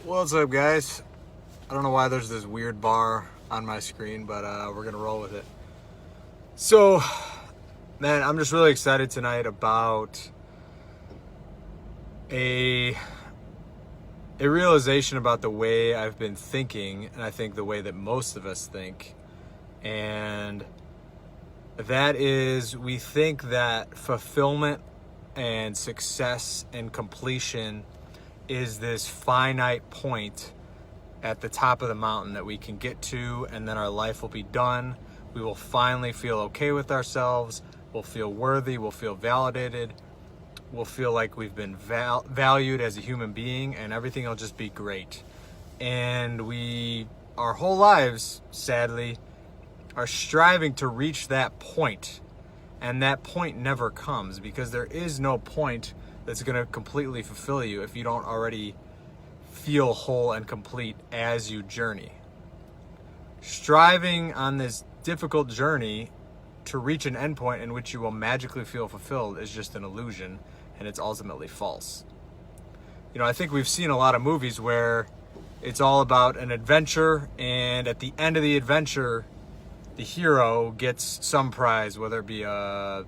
What's up, guys? I don't know why there's this weird bar on my screen, but we're gonna roll with it. So, man, I'm just really excited tonight about a realization about the way I've been thinking, and I think the way that most of us think, and that is we think that fulfillment and success and completion is this finite point at the top of the mountain that we can get to, and then our life will be done. We will finally feel okay with ourselves. We'll feel worthy. We'll feel validated. We'll feel like we've been valued as a human being, and everything will just be great. And our whole lives, sadly, are striving to reach that point. And that point never comes, because there is no point that's going to completely fulfill you if you don't already feel whole and complete as you journey. Striving on this difficult journey to reach an endpoint in which you will magically feel fulfilled is just an illusion, and it's ultimately false. I think we've seen a lot of movies where it's all about an adventure, and at the end of the adventure, the hero gets some prize, whether it be a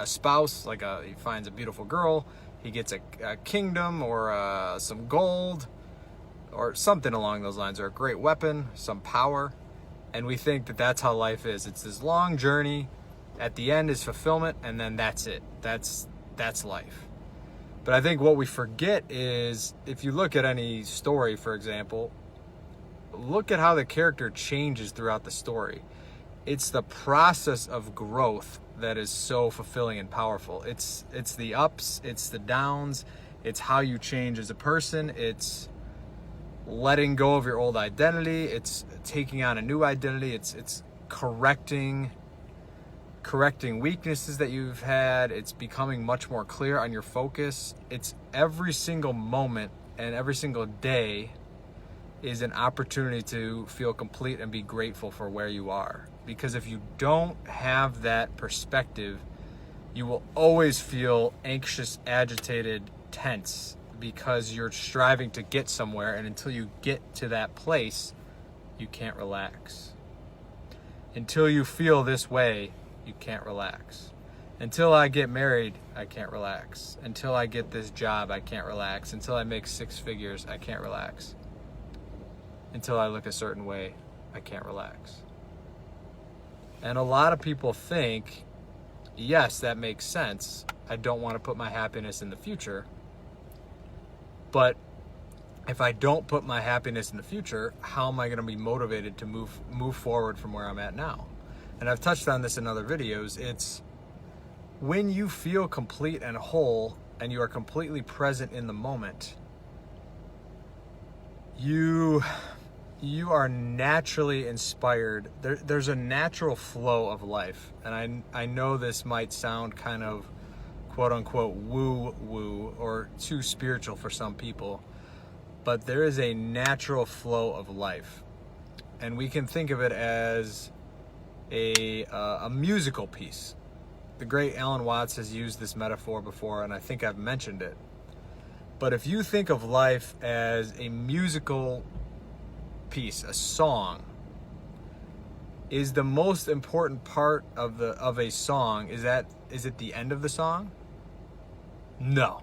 spouse, like he finds a beautiful girl, he gets a kingdom, or some gold, or something along those lines, or a great weapon, some power. And we think that that's how life is. It's this long journey. At the end is fulfillment, and then that's it. That's life. But I think what we forget is, if you look at any story, for example, look at how the character changes throughout the story. It's the process of growth that is so fulfilling and powerful. It's the ups, it's the downs, it's how you change as a person, it's letting go of your old identity, it's taking on a new identity, it's correcting weaknesses that you've had, it's becoming much more clear on your focus. It's every single moment and every single day is an opportunity to feel complete and be grateful for where you are. Because if you don't have that perspective, you will always feel anxious, agitated, tense, because you're striving to get somewhere, and until you get to that place, you can't relax. Until you feel this way, you can't relax. Until I get married, I can't relax. Until I get this job, I can't relax. Until I make 6 figures, I can't relax. Until I look a certain way, I can't relax. And a lot of people think, yes, that makes sense. I don't want to put my happiness in the future. But if I don't put my happiness in the future, how am I going to be motivated to move forward from where I'm at now? And I've touched on this in other videos. It's when you feel complete and whole and you are completely present in the moment, you are naturally inspired. There's a natural flow of life. And I know this might sound kind of quote unquote woo or too spiritual for some people, but there is a natural flow of life. And we can think of it as a musical piece. The great Alan Watts has used this metaphor before, and I think I've mentioned it. But if you think of life as a musical piece, a song, is the most important part of a song, is it the end of the song? No.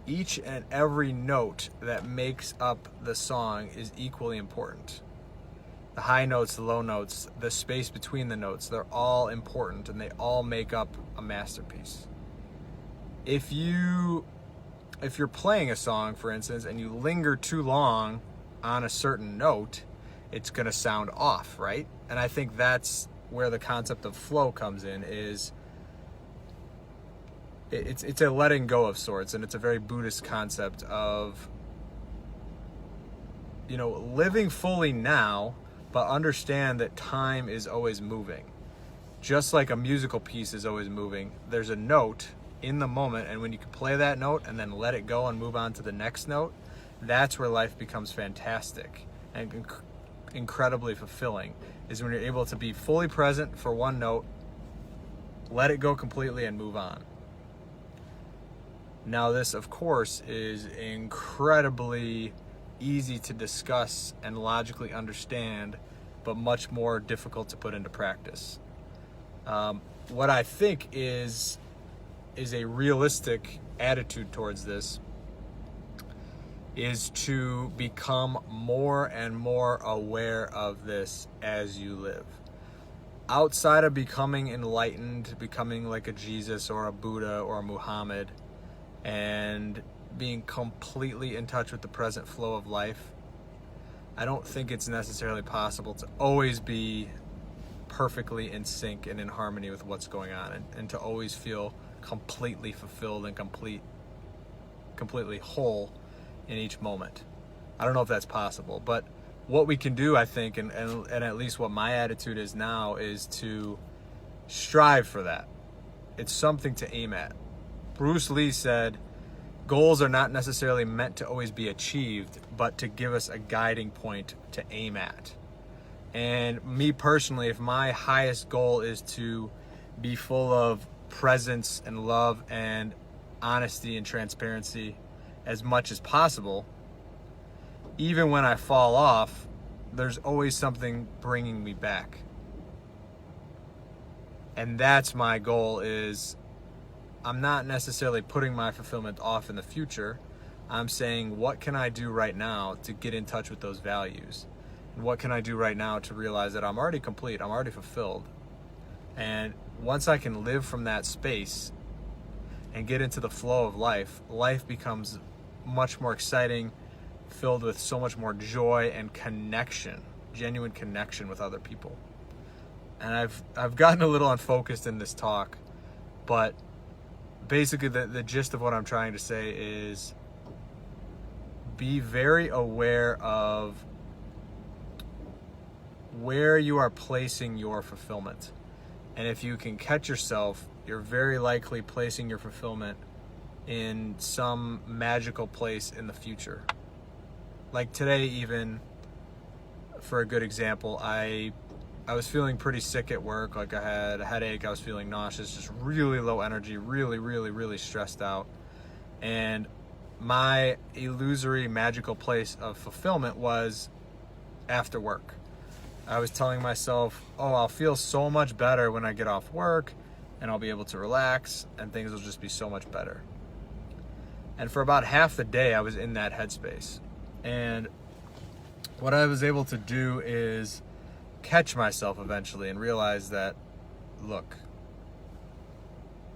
Each and every note that makes up the song is equally important. The high notes, the low notes, the space between the notes, they're all important, and they all make up a masterpiece. If you're playing a song, for instance, and you linger too long on a certain note, it's going to sound off, right? And I think that's where the concept of flow comes in. It's a letting go of sorts, and it's a very Buddhist concept of living fully now, but understand that time is always moving. Just like a musical piece is always moving, there's a note in the moment, and when you can play that note and then let it go and move on to the next note, that's where life becomes fantastic and incredibly fulfilling, is when you're able to be fully present for one note, let it go completely, and move on. Now, this, of course, is incredibly easy to discuss and logically understand, but much more difficult to put into practice. What I think is a realistic attitude towards this is to become more and more aware of this as you live. Outside of becoming enlightened, becoming like a Jesus or a Buddha or a Muhammad, and being completely in touch with the present flow of life, I don't think it's necessarily possible to always be perfectly in sync and in harmony with what's going on, and to always feel completely fulfilled and completely whole in each moment. I don't know if that's possible, but what we can do, I think, and at least what my attitude is now, is to strive for that. It's something to aim at. Bruce Lee said, goals are not necessarily meant to always be achieved, but to give us a guiding point to aim at. And me personally, if my highest goal is to be full of presence and love and honesty and transparency as much as possible, even when I fall off, there's always something bringing me back. And that's my goal. Is I'm not necessarily putting my fulfillment off in the future. I'm saying, what can I do right now to get in touch with those values? And what can I do right now to realize that I'm already complete, I'm already fulfilled? And once I can live from that space and get into the flow of life, life becomes much more exciting, filled with so much more joy and connection, genuine connection with other people. And I've gotten a little unfocused in this talk, but basically the gist of what I'm trying to say is be very aware of where you are placing your fulfillment. And if you can catch yourself, you're very likely placing your fulfillment in some magical place in the future. Like today, even, for a good example, I was feeling pretty sick at work. Like I had a headache, I was feeling nauseous, just really low energy, really stressed out. And my illusory magical place of fulfillment was after work. I was telling myself, oh, I'll feel so much better when I get off work, and I'll be able to relax, and things will just be so much better. And for about half the day, I was in that headspace. And what I was able to do is catch myself eventually and realize that, look,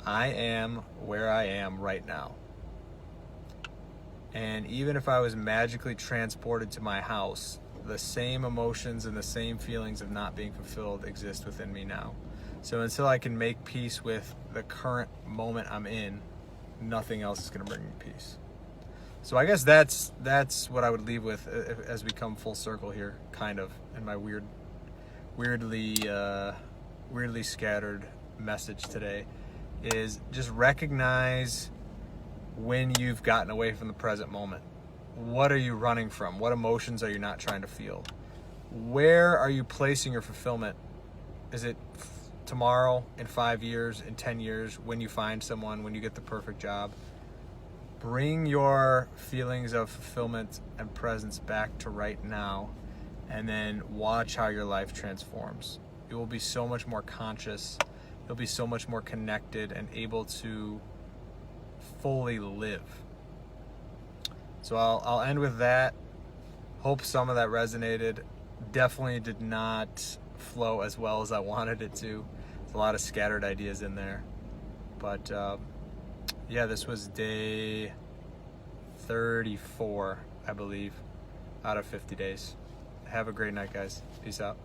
I am where I am right now. And even if I was magically transported to my house, the same emotions and the same feelings of not being fulfilled exist within me now. So until I can make peace with the current moment I'm in, nothing else is going to bring me peace. So I guess that's what I would leave with as we come full circle here, kind of, in my weirdly scattered message today, is just recognize when you've gotten away from the present moment. What are you running from? What emotions are you not trying to feel? Where are you placing your fulfillment? Is it tomorrow, in 5 years, in 10 years, when you find someone, when you get the perfect job? Bring your feelings of fulfillment and presence back to right now, and then watch how your life transforms. You will be so much more conscious. You'll be so much more connected and able to fully live. So I'll end with that. Hope some of that resonated. Definitely did not flow as well as I wanted it to. There's a lot of scattered ideas in there. But yeah, this was day 34, I believe, out of 50 days. Have a great night, guys. Peace out.